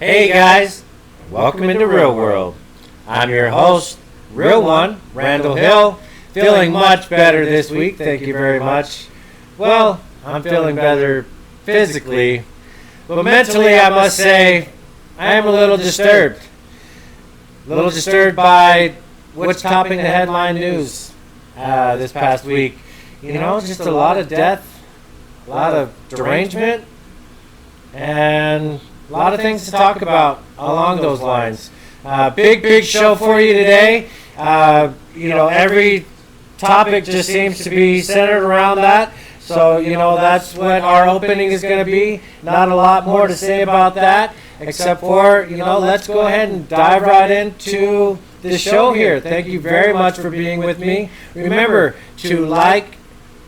Hey guys, welcome into Rhill World. I'm your host, Rhill One, Randall Hill, feeling much better this week, thank you very much. Well, I'm feeling better physically, but mentally I must say I am a little disturbed. A little disturbed by what's topping the headline news this past week. You know, just a lot of death, a lot of derangement, and a lot of things to talk about along those lines. Big show for you today. Every topic just seems to be centered around that. So, that's what our opening is going to be. Not a lot more to say about that, except for, let's go ahead and dive right into the show here. Thank you very much for being with me. Remember to like,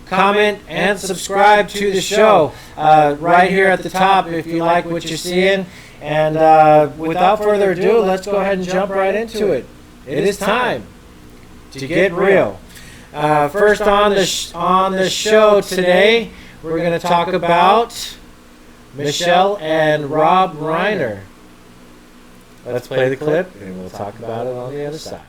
comment, and subscribe to the show right here at the top if you like what you're seeing. And without further ado, let's go ahead and jump right into it. It is time to get real. First on the show today, we're going to talk about Michelle and Rob Reiner. Let's play the clip, and we'll talk about it on the other side.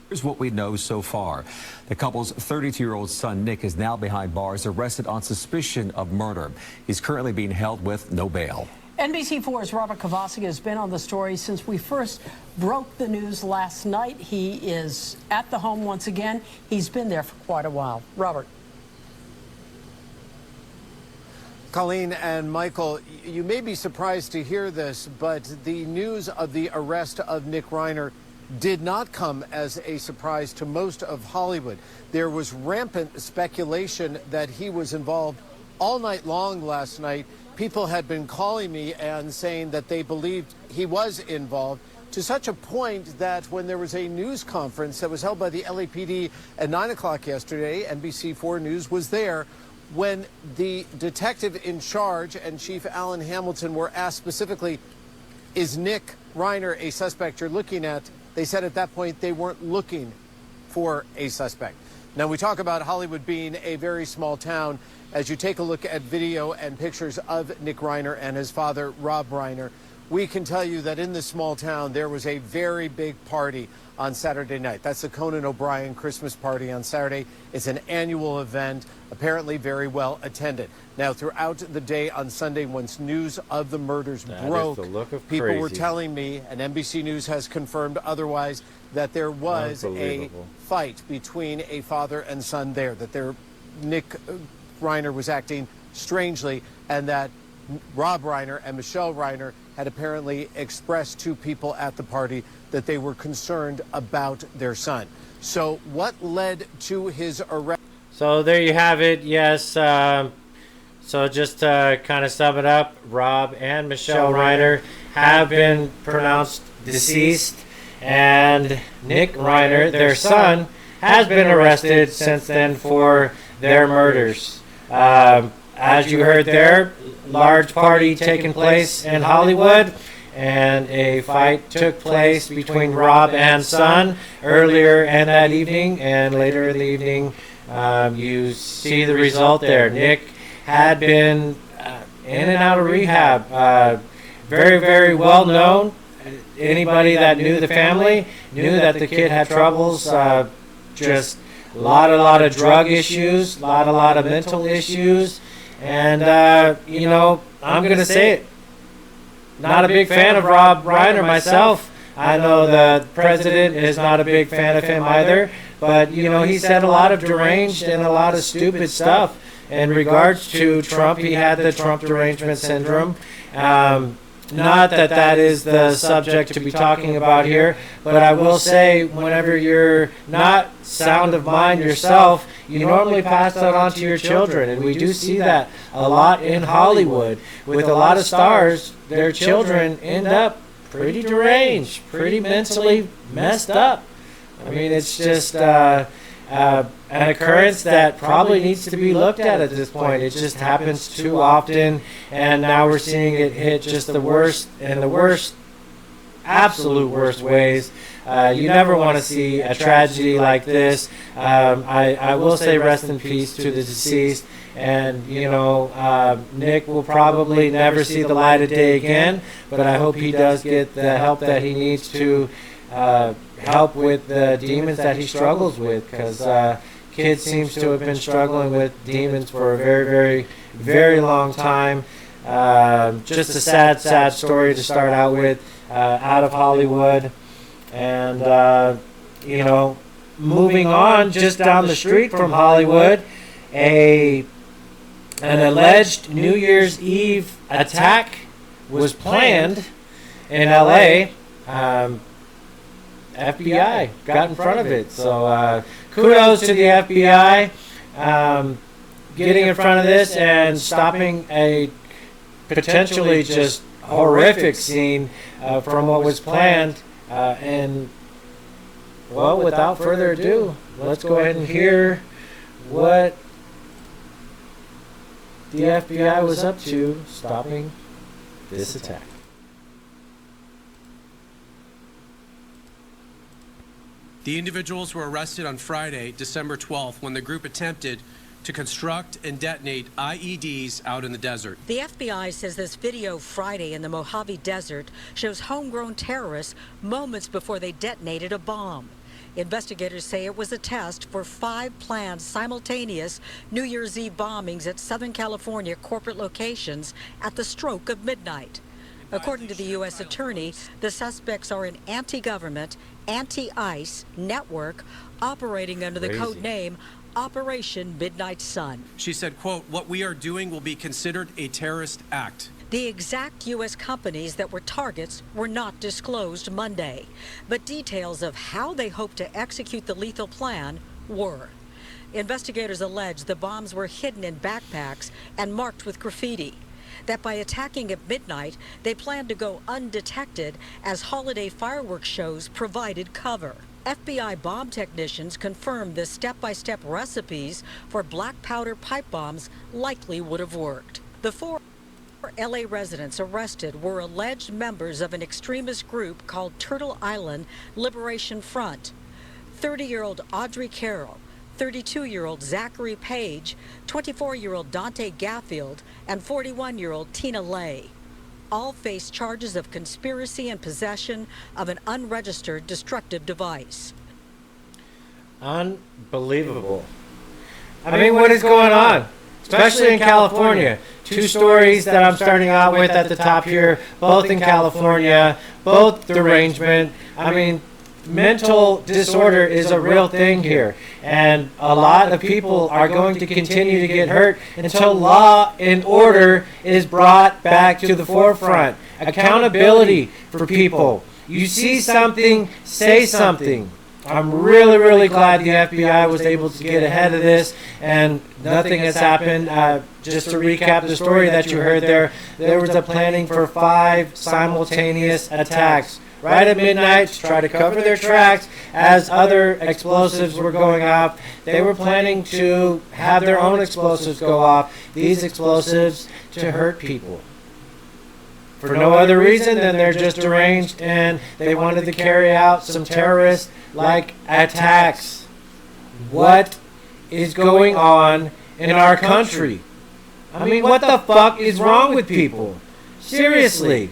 Here's what we know so far. The couple's 32-year-old son, Nick, is now behind bars, arrested on suspicion of murder. He's currently being held with no bail. NBC4's Robert Kovacic has been on the story since we first broke the news last night. He is at the home once again. He's been there for quite a while. Robert. Colleen and Michael, you may be surprised to hear this, but the news of the arrest of Nick Reiner did not come as a surprise to most of Hollywood. There was rampant speculation that he was involved all night long last night. People had been calling me and saying that they believed he was involved, to such a point that when there was a news conference that was held by the LAPD at 9 o'clock yesterday, NBC4 News was there, when the detective in charge and Chief Alan Hamilton were asked specifically, is Nick Reiner a suspect you're looking at? They said at that point they weren't looking for a suspect. Now, we talk about Hollywood being a very small town. As you take a look at video and pictures of Nick Reiner and his father, Rob Reiner, we can tell you that in this small town, there was a very big party on Saturday night. That's the Conan O'Brien Christmas party on Saturday. It's an annual event, apparently very well attended. Now, throughout the day on Sunday, once news of the murders broke, people were telling me, and NBC News has confirmed otherwise, that there was a fight between a father and son there, that Nick Reiner was acting strangely, and that Rob Reiner and Michelle Reiner had apparently expressed to people at the party that they were concerned about their son. So what led to his arrest? So there you have it. Yes. So just to kind of sum it up, Rob and Michelle Reiner have been pronounced deceased, and Nick Reiner, their son, has been arrested since then for their murders. As you heard there, large party taking place in Hollywood, and a fight took place between Rob and son earlier in that evening, and later in the evening you see the result there. Nick had been in and out of rehab, very well known. Anybody that knew the family knew that the kid had troubles, just a lot of drug issues, a lot of mental issues. And, I'm going to say it. Not a big fan of Rob Reiner myself. I know the president is not a big fan of him either. But, he said a lot of deranged and a lot of stupid stuff. In regards to Trump, he had the Trump derangement syndrome. Not that is the subject to be talking about here, but I will say whenever you're not sound of mind yourself, you normally pass that on to your children. And we do see that a lot in Hollywood. With a lot of stars, their children end up pretty deranged, pretty mentally messed up. I mean, it's just an occurrence that probably needs to be looked at this point. It just happens too often, and now we're seeing it hit just the worst, absolute worst ways. You never want to see a tragedy like this. I will say rest in peace to the deceased, And, Nick will probably never see the light of day again, but I hope he does get the help that he needs to help with the demons that he struggles with, because kid seems to have been struggling with demons for a very, very, very long time. Just a sad, sad story to start out with, out of Hollywood. And, moving on, just down the street from Hollywood, an alleged New Year's Eve attack was planned in LA. FBI got in front of it. So kudos to the FBI getting in front of this and stopping a potentially just horrific scene from what was planned. And, well, without further ado, let's go ahead and hear what the FBI was up to stopping this attack. The individuals were arrested on Friday, December 12th, when the group attempted to construct and detonate IEDs out in the desert. The FBI says this video Friday in the Mojave Desert shows homegrown terrorists moments before they detonated a bomb. Investigators say it was a test for 5 planned simultaneous New Year's Eve bombings at Southern California corporate locations at the stroke of midnight. According to the U.S. Attorney, the suspects are an anti-government, anti-ICE network operating under the code name Operation Midnight Sun. She said, quote, "What we are doing will be considered a terrorist act." The exact U.S. companies that were targets were not disclosed Monday, but details of how they hope to execute the lethal plan were. Investigators allege the bombs were hidden in backpacks and marked with graffiti, that by attacking at midnight, they planned to go undetected as holiday fireworks shows provided cover. FBI bomb technicians confirmed the step-by-step recipes for black powder pipe bombs likely would have worked. The 4 LA residents arrested were alleged members of an extremist group called Turtle Island Liberation Front. 30-year-old Audrey Carroll, 32-year-old Zachary Page, 24-year-old Dante Gaffield, and 41-year-old Tina Lay. All face charges of conspiracy and possession of an unregistered destructive device. Unbelievable. I mean, what is going on? Especially in California. 2 stories that I'm starting out with at the top here, both in California, both derangement. I mean, mental disorder is a real thing here, and a lot of people are going to continue to get hurt until law and order is brought back to the forefront. Accountability for people. You see something, say something. I'm really, really glad the FBI was able to get ahead of this, and nothing has happened. Just to recap the story that you heard there was a planning for 5 simultaneous attacks right at midnight to try to cover their tracks as other explosives were going off. They were planning to have their own explosives go off, these explosives to hurt people. For no other reason than they're just deranged and they wanted to carry out some terrorist-like attacks. What is going on in our country? I mean, what the fuck is wrong with people? Seriously.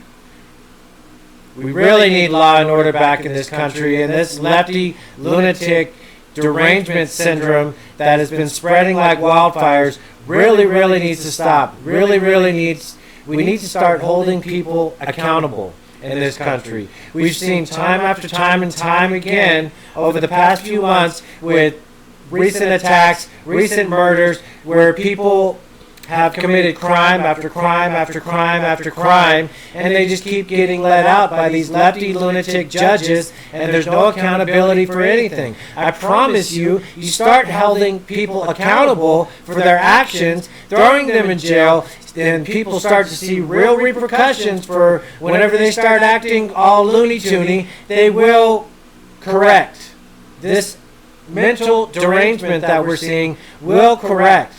We really need law and order back in this country, and this lefty, lunatic, derangement syndrome that has been spreading like wildfires really, really needs to stop. We need to start holding people accountable in this country. We've seen time after time and time again over the past few months with recent attacks, recent murders, where people have committed crime after crime after crime after crime, and they just keep getting let out by these lefty lunatic judges, and there's no accountability for anything. I promise you, you start holding people accountable for their actions, throwing them in jail, then people start to see real repercussions for whenever they start acting all loony-toony, they will correct. This mental derangement that we're seeing will correct.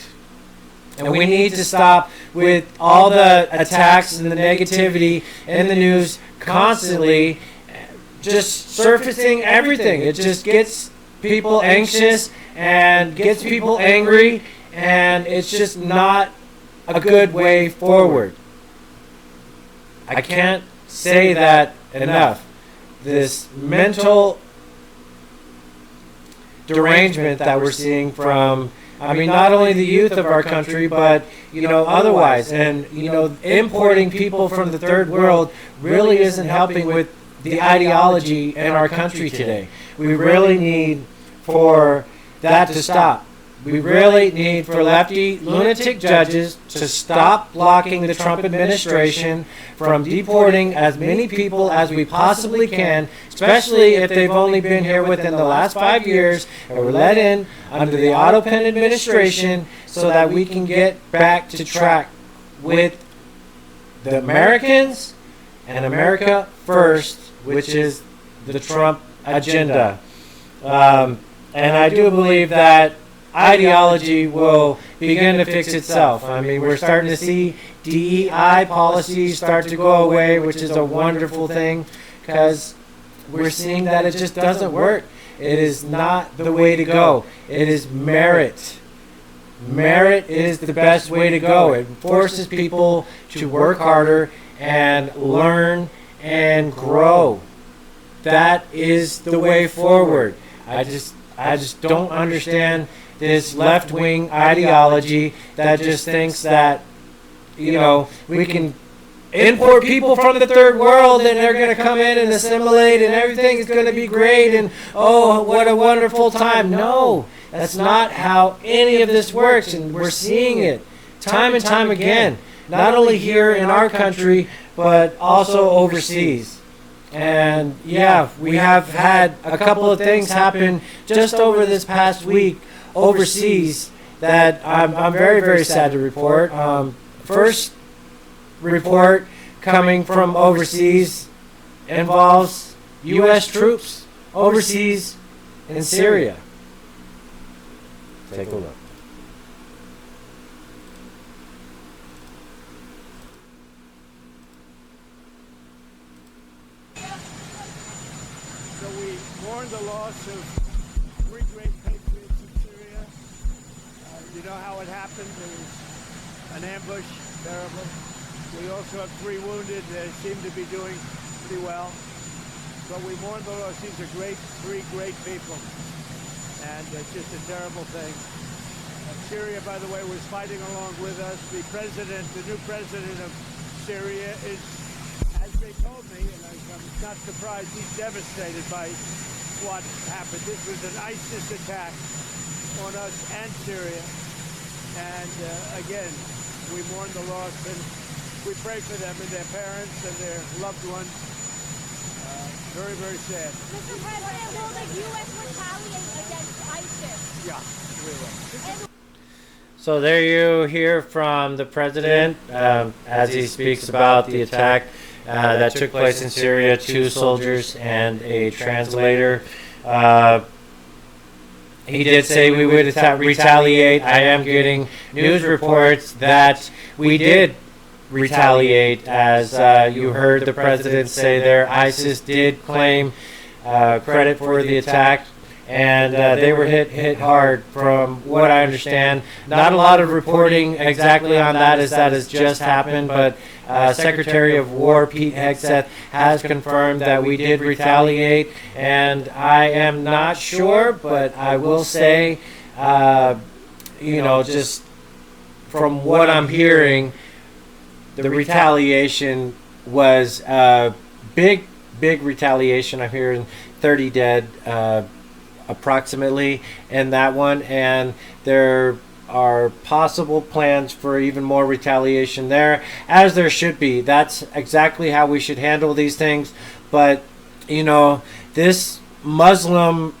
And we need to stop with all the attacks and the negativity in the news constantly, just surfacing everything. It just gets people anxious and gets people angry, and it's just not a good way forward. I can't say that enough. This mental derangement that we're seeing from, I mean, not only the youth of our country, but, otherwise. And, importing people from the third world really isn't helping with the ideology in our country today. We really need for that to stop. We really need for lefty lunatic judges to stop blocking the Trump administration from deporting as many people as we possibly can, especially if they've only been here within the last 5 years and were let in under the auto pen administration, so that we can get back to track with the Americans and America first, which is the Trump agenda. And I do believe that ideology will begin to fix itself. I mean, we're starting to see DEI policies start to go away, which is a wonderful thing, because we're seeing that it just doesn't work. It is not the way to go. It is merit. Merit is the best way to go. It forces people to work harder and learn and grow. That is the way forward. I just don't understand this left-wing ideology that just thinks that, we can import people from the third world and they're going to come in and assimilate and everything is going to be great and, oh, what a wonderful time. No, that's not how any of this works, and we're seeing it time and time again, not only here in our country, but also overseas. And yeah, we have had a couple of things happen just over this past week overseas that I'm very, very sad to report. First report coming from overseas involves U.S. troops overseas in Syria. Take a look. So we mourn the loss of three great patriots in Syria. You know how it happened. It was an ambush, terrible. We also have three wounded. They seem to be doing pretty well. But we mourn the loss. These are three great people. And it's just a terrible thing. Syria, by the way, was fighting along with us. The new president of Syria is, as they told me, and I'm not surprised, he's devastated by what happened. This was an ISIS attack on us and Syria. And again, we mourn the loss and we pray for them and their parents and their loved ones. Very, very sad. Mr. President, will the U.S. retaliate against ISIS? Yeah, we will. So there you hear from the president as he speaks about the attack that took place in Syria, 2 soldiers and a translator. He did say we would retaliate. I am getting news reports that we did retaliate, as you heard the president say there. ISIS did claim credit for the attack, and they were hit hard from what I understand. Not a lot of reporting exactly on that, as that has just happened, but Secretary of War Pete Hegseth has confirmed that we did retaliate, and I am not sure, but I will say, just from what I'm hearing, the retaliation was big retaliation. I'm hearing 30 dead approximately in that one, and there are possible plans for even more retaliation there, as there should be. That's exactly how we should handle these things. But this Muslim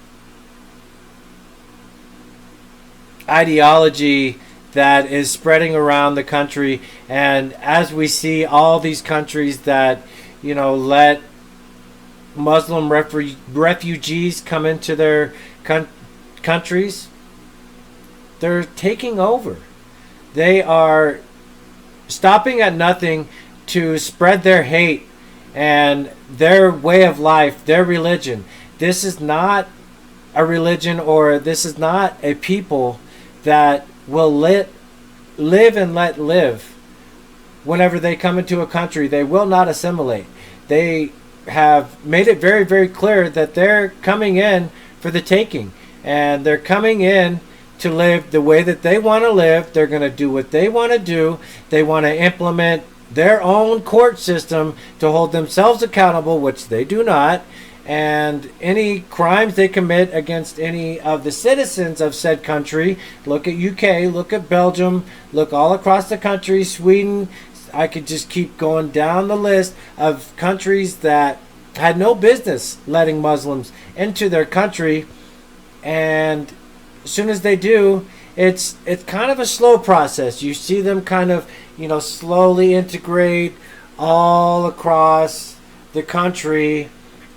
ideology that is spreading around the country, and as we see all these countries that let Muslim refugees come into their countries, they're taking over. They are stopping at nothing to spread their hate and their way of life, their religion. This is not a religion, or this is not a people that will live and let live. Whenever they come into a country, they will not assimilate. They have made it very, very clear that they're coming in for the taking, and they're coming in to live the way that they want to live. They're going to do what they want to do. They want to implement their own court system to hold themselves accountable, which they do not. And any crimes they commit against any of the citizens of said country, look at UK, look at Belgium, look all across the country, Sweden. I could just keep going down the list of countries that had no business letting Muslims into their country. And as soon as they do, it's kind of a slow process. You see them kind of, slowly integrate all across the country,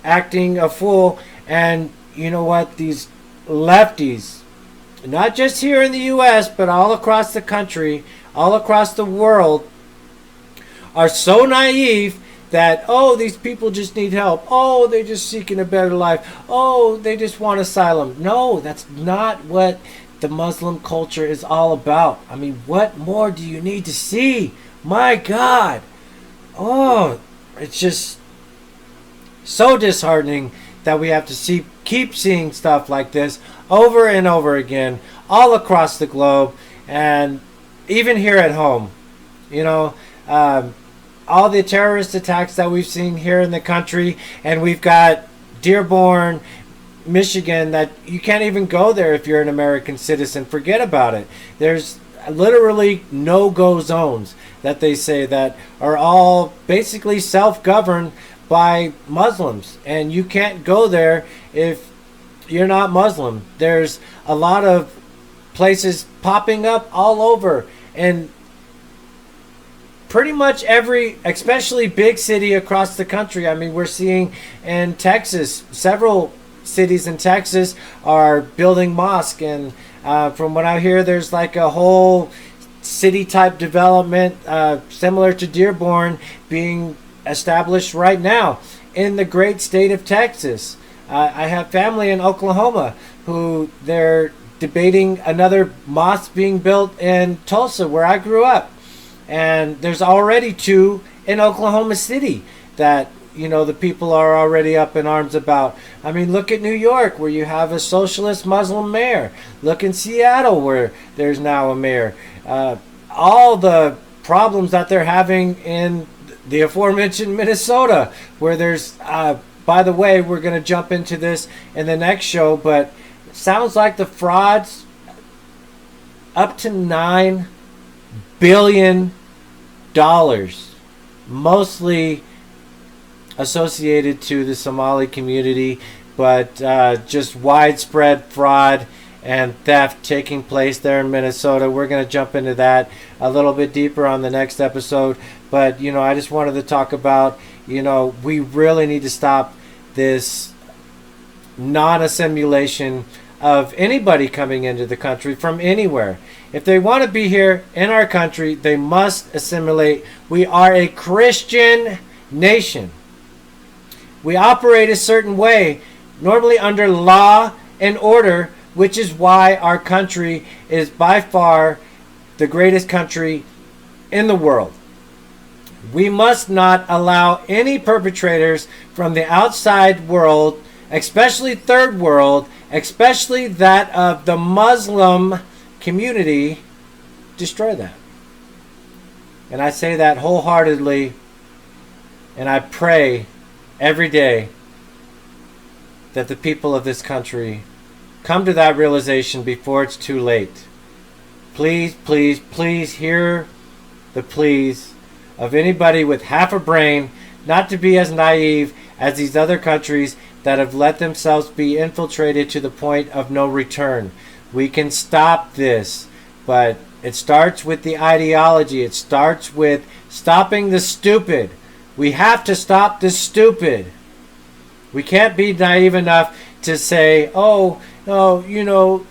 acting a fool. And you know what? These lefties, not just here in the U.S., but all across the country, all across the world, are so naive that, oh, these people just need help. Oh, they're just seeking a better life. Oh, they just want asylum. No, that's not what the Muslim culture is all about. I mean, what more do you need to see? My God. Oh, it's just so disheartening that we have to keep seeing stuff like this over and over again all across the globe, and even here at home. All the terrorist attacks that we've seen here in the country, and we've got Dearborn, Michigan, that you can't even go there if you're an American citizen. Forget about it. There's literally no-go zones that they say that are all basically self-governed by Muslims, and you can't go there if you're not Muslim. There's a lot of places popping up all over, and pretty much every, especially big city across the country. I mean, we're seeing in Texas, several cities in Texas are building mosques, and from what I hear, there's like a whole city type development similar to Dearborn being established right now in the great state of Texas. I have family in Oklahoma who they're debating another mosque being built in Tulsa, where I grew up. And there's already 2 in Oklahoma City that, the people are already up in arms about. I mean, look at New York, where you have a socialist Muslim mayor. Look in Seattle, where there's now a mayor. All the problems that they're having in the aforementioned Minnesota, where there's, by the way, we're going to jump into this in the next show, but it sounds like the frauds up to $9 billion, mostly associated to the Somali community, but just widespread fraud and theft taking place there in Minnesota. We're going to jump into that a little bit deeper on the next episode, but I just wanted to talk about, we really need to stop this non-assimilation of anybody coming into the country from anywhere. If they want to be here in our country, they must assimilate. We are a Christian nation. We operate a certain way, normally under law and order, which is why our country is by far the greatest country in the world. We must not allow any perpetrators from the outside world, especially third world, especially that of the Muslim community, destroy that. And I say that wholeheartedly, and I pray every day that the people of this country come to that realization before it's too late. Please, please, please hear the pleas of anybody with half a brain, not to be as naive as these other countries that have let themselves be infiltrated to the point of no return. We can stop this, but it starts with the ideology. It starts with stopping the stupid. We have to stop the stupid. We can't be naive enough to say, oh, no,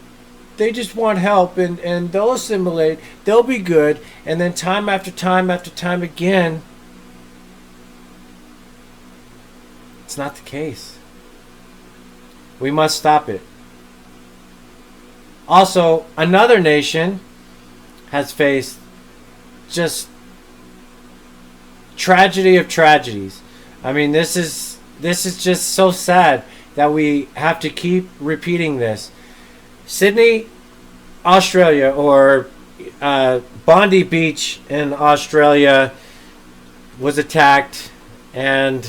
they just want help and they'll assimilate, they'll be good, and then time after time after time again, it's not the case. We must stop it. Also, another nation has faced just tragedy of tragedies. I mean, this is just so sad that we have to keep repeating this. Sydney, Australia, or Bondi Beach in Australia was attacked, and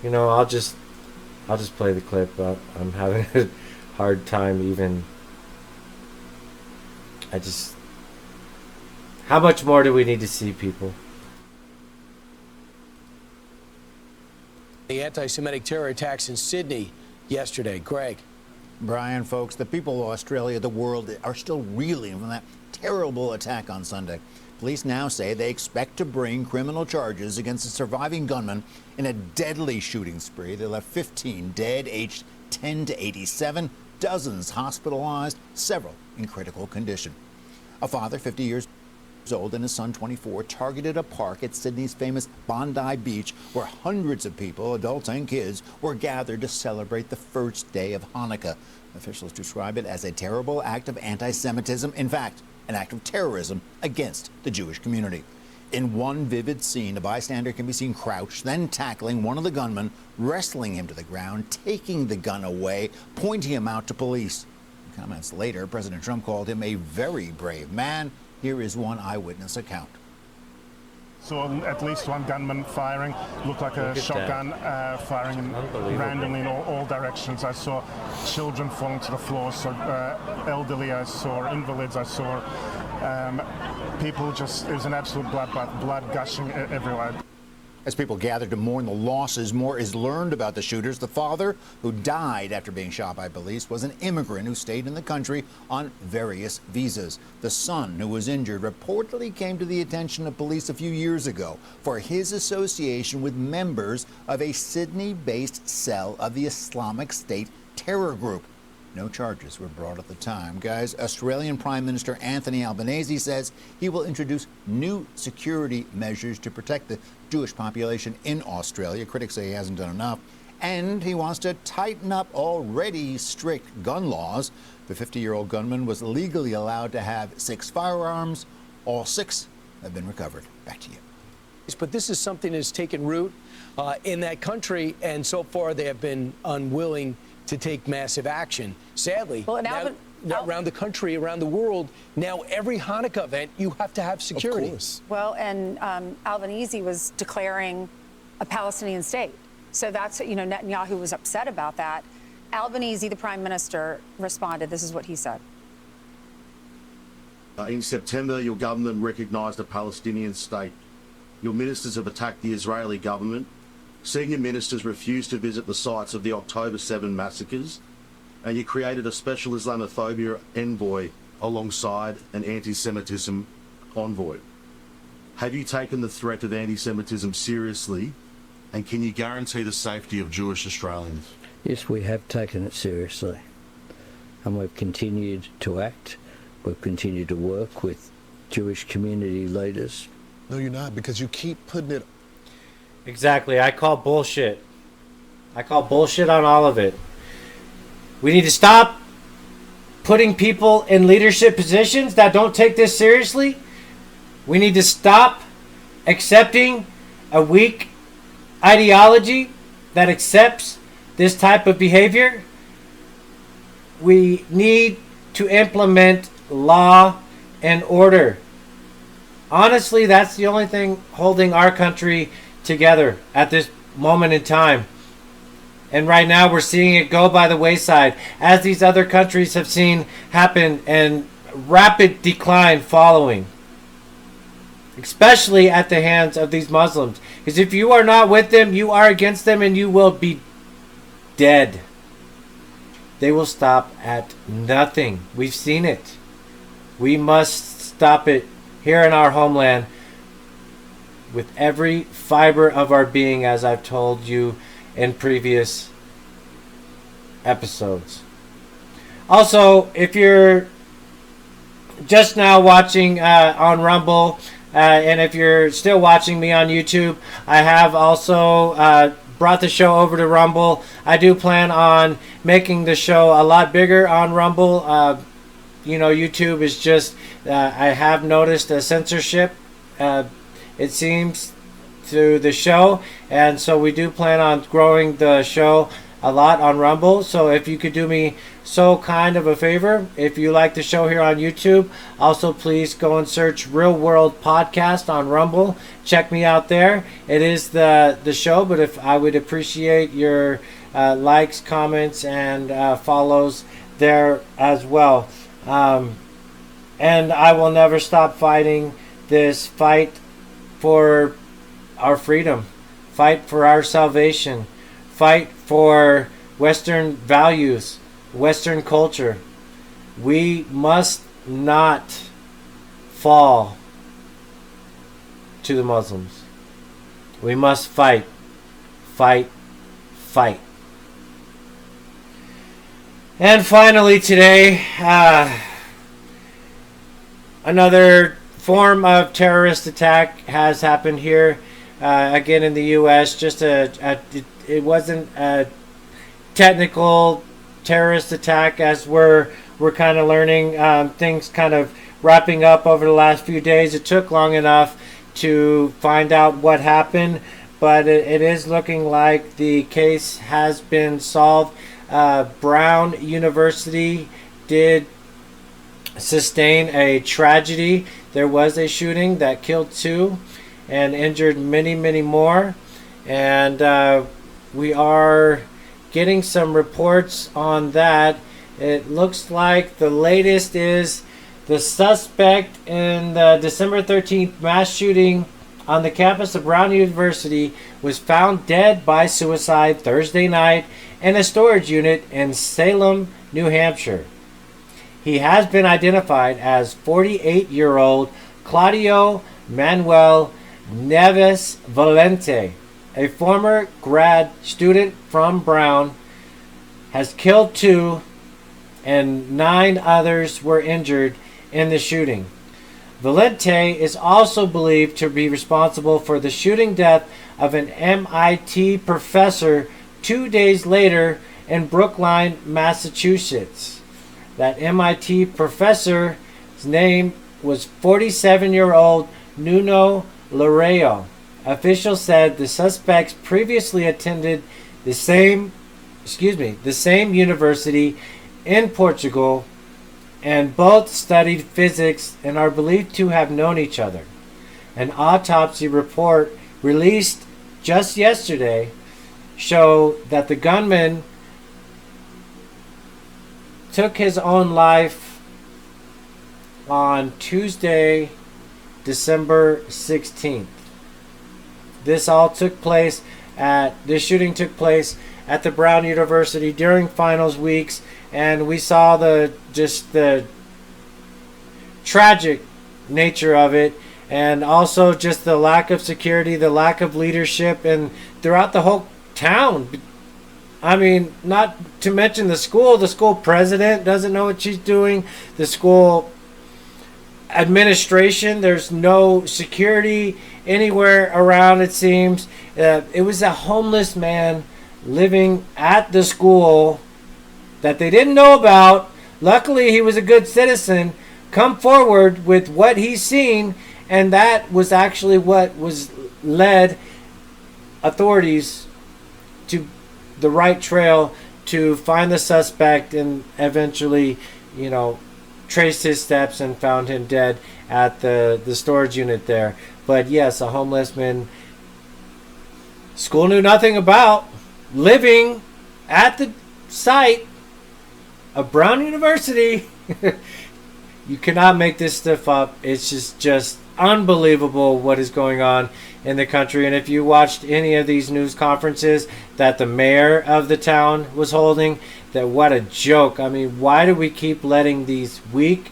you know, I'll just play the clip. I'm having a hard time even. How much more do we need to see, people? The anti-Semitic terror attacks in Sydney yesterday. Greg. Brian, folks, the people of Australia, the world, are still reeling from that terrible attack on Sunday. Police now say they expect to bring criminal charges against the surviving gunman in a deadly shooting spree that left 15 dead, aged 10 to 87, dozens hospitalized, several in critical condition. A father, 50 years old, and his son, 24, targeted a park at Sydney's famous Bondi Beach, where hundreds of people, adults and kids, were gathered to celebrate the first day of Hanukkah. Officials describe it as a terrible act of anti-Semitism, in fact, an act of terrorism against the Jewish community. In one vivid scene, a bystander can be seen crouched, then tackling one of the gunmen, wrestling him to the ground, taking the gun away, pointing him out to police. In comments later, President Trump called him a very brave man. Here is one eyewitness account. Saw at least one gunman firing, looked like a shotgun firing randomly in all directions. I saw children falling to the floor, so elderly I saw, invalids I saw, people just, it was an absolute bloodbath, blood gushing everywhere. As people gathered to mourn the losses, more is learned about the shooters. The father, who died after being shot by police, was an immigrant who stayed in the country on various visas. The son, who was injured, reportedly came to the attention of police a few years ago for his association with members of a Sydney-based cell of the Islamic State terror group. No charges were brought at the time. Guys, Australian Prime Minister Anthony Albanese says he will introduce new security measures to protect the Jewish population in Australia. Critics say he hasn't done enough. And he wants to tighten up already strict gun laws. The 50-year-old gunman was legally allowed to have 6 firearms. All 6 have been recovered. Back to you. But this is something that's taken root in that country, and so far they have been unwilling to take massive action. Sadly, well, around the country, around the world, now every Hanukkah event, you have to have security. Of course. Well, and Albanese was declaring a Palestinian state. So that's, you know, Netanyahu was upset about that. Albanese, the prime minister, responded. This is what he said. In September, your government recognised a Palestinian state. Your ministers have attacked the Israeli government. Senior ministers refused to visit the sites of the October 7 massacres, and you created a special Islamophobia envoy alongside an anti-Semitism envoy. Have you taken the threat of anti-Semitism seriously, and can you guarantee the safety of Jewish Australians? Yes, we have taken it seriously, and we've continued to act. We've continued to work with Jewish community leaders. No, you're not, because you keep putting it. Exactly. I call bullshit. I call bullshit on all of it. We need to stop putting people in leadership positions that don't take this seriously. We need to stop accepting a weak ideology that accepts this type of behavior. We need to implement law and order. Honestly, that's the only thing holding our country together at this moment in time. And right now we're seeing it go by the wayside, as these other countries have seen happen, and rapid decline following, especially at the hands of these Muslims. Because if you are not with them, you are against them, and you will be dead. They will stop at nothing. We've seen it. We must stop it here in our homeland with every fiber of our being, as I've told you in previous episodes. Also, if you're just now watching on Rumble, and if you're still watching me on YouTube, I have also brought the show over to Rumble. I do plan on making the show a lot bigger on Rumble. YouTube is just, I have noticed a censorship, it seems, to the show. And so we do plan on growing the show a lot on Rumble. So if you could do me so kind of a favor, if you like the show here on YouTube, also please go and search Rhill World Podcast on Rumble. Check me out there. It is the show, but if I would appreciate your likes, comments, and follows there as well. And I will never stop fighting this fight for our freedom, fight for our salvation, fight for Western values, Western culture. We must not fall to the Muslims. We must fight, fight, fight. And finally today, another form of terrorist attack has happened here, again in the U.S. Just it wasn't a technical terrorist attack, as we're kind of learning, things kind of wrapping up over the last few days. It took long enough to find out what happened, but it is looking like the case has been solved. Brown University did sustain a tragedy. There was a shooting that killed 2 and injured many, many more. And we are getting some reports on that. It looks like the latest is the suspect in the December 13th mass shooting on the campus of Brown University was found dead by suicide Thursday night in a storage unit in Salem, New Hampshire. He has been identified as 48-year-old Claudio Manuel Neves Valente, a former grad student from Brown, has killed 2 and 9 others were injured in the shooting. Valente is also believed to be responsible for the shooting death of an MIT professor 2 days later in Brookline, Massachusetts. That MIT professor's name was 47-year-old Nuno Loureiro. Officials said the suspects previously attended the same university in Portugal, and both studied physics and are believed to have known each other. An autopsy report released just yesterday showed that the gunman took his own life on Tuesday, December 16th. This shooting took place at the Brown University during finals weeks, and we saw the tragic nature of it, and also just the lack of security, the lack of leadership, and throughout the whole town. I mean, not to mention the school president doesn't know what she's doing, the school administration, there's no security anywhere around, it seems. It was a homeless man living at the school that they didn't know about. Luckily, he was a good citizen, come forward with what he's seen, and that was actually what was led authorities to the right trail to find the suspect, and eventually, traced his steps and found him dead at the storage unit there. But yes, a homeless man, school knew nothing about, living at the site of Brown University. You cannot make this stuff up. It's just unbelievable what is going on in the country. And if you watched any of these news conferences that the mayor of the town was holding, that what a joke. I mean, why do we keep letting these weak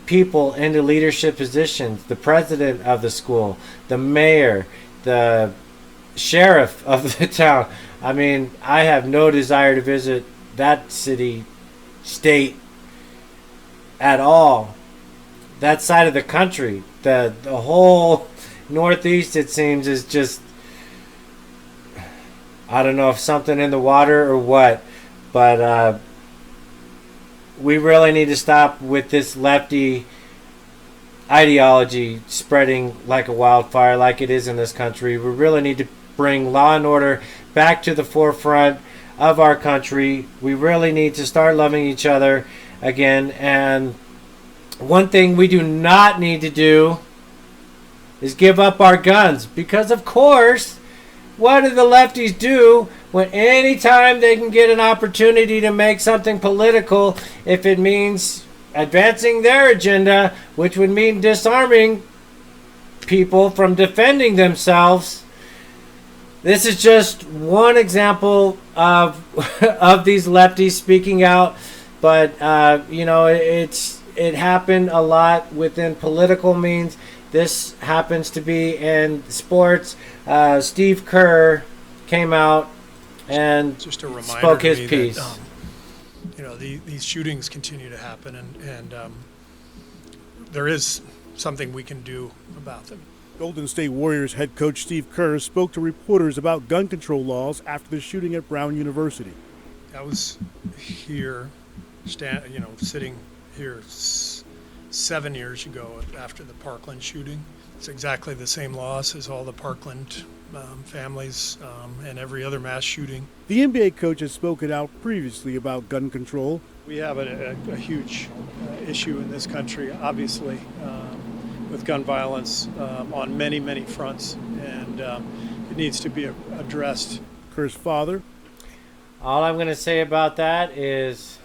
people into leadership positions? The president of the school, the mayor, the sheriff of the town. I mean, I have no desire to visit that city, state at all. That side of the country, the whole Northeast, it seems, is just, I don't know if something in the water or what, but we really need to stop with this lefty ideology spreading like a wildfire like it is in this country. We really need to bring law and order back to the forefront of our country. We really need to start loving each other again. And one thing we do not need to do is give up our guns, because of course, what do the lefties do when anytime they can get an opportunity to make something political, if it means advancing their agenda, which would mean disarming people from defending themselves? This is just one example of of these lefties speaking out, but it happened a lot within political means. This happens to be in sports. Steve Kerr came out and just a reminder spoke his piece. That, these shootings continue to happen, and there is something we can do about them. Golden State Warriors head coach Steve Kerr spoke to reporters about gun control laws after the shooting at Brown University. I was here, sitting here 7 years ago after the Parkland shooting. It's exactly the same loss as all the Parkland families and every other mass shooting. The NBA coach has spoken out previously about gun control. We have a huge issue in this country, obviously, with gun violence on many, many fronts, and it needs to be addressed. Kerr's father. All I'm going to say about that is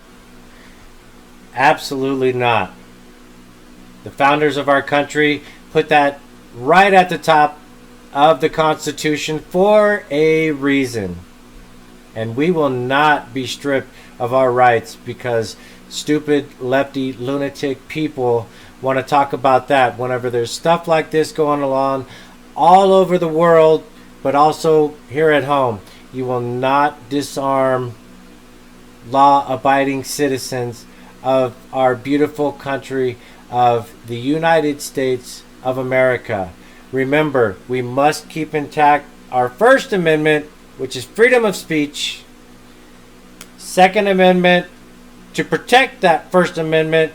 absolutely not. The founders of our country put that right at the top of the Constitution for a reason. And we will not be stripped of our rights because stupid, lefty, lunatic people want to talk about that whenever there's stuff like this going along all over the world, but also here at home. You will not disarm law-abiding citizens of our beautiful country of the United States of America. Remember, we must keep intact our First Amendment, which is freedom of speech. Second Amendment, to protect that First Amendment,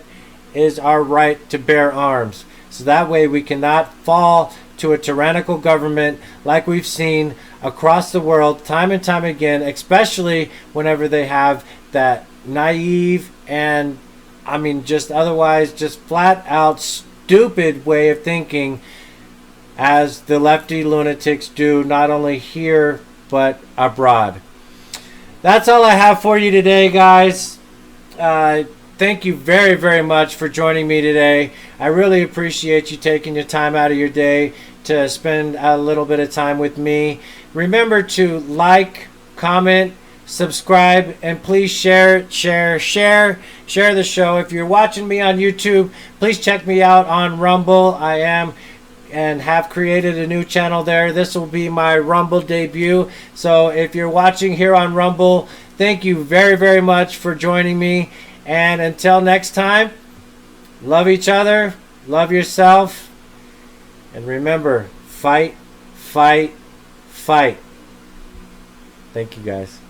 is our right to bear arms. So that way we cannot fall to a tyrannical government like we've seen across the world time and time again, especially whenever they have that naive and just otherwise just flat out stupid way of thinking as the lefty lunatics do, not only here but abroad. That's all I have for you today, guys. Thank you very, very much for joining me today. I really appreciate you taking your time out of your day to spend a little bit of time with me. Remember to like, comment, subscribe, and please share the show. If you're watching me on YouTube, please check me out on Rumble. I am and have created a new channel there. This will be my Rumble debut. So if you're watching here on Rumble, thank you very, very much for joining me. And until next time, love each other, love yourself, and remember, fight, fight, fight. Thank you, guys.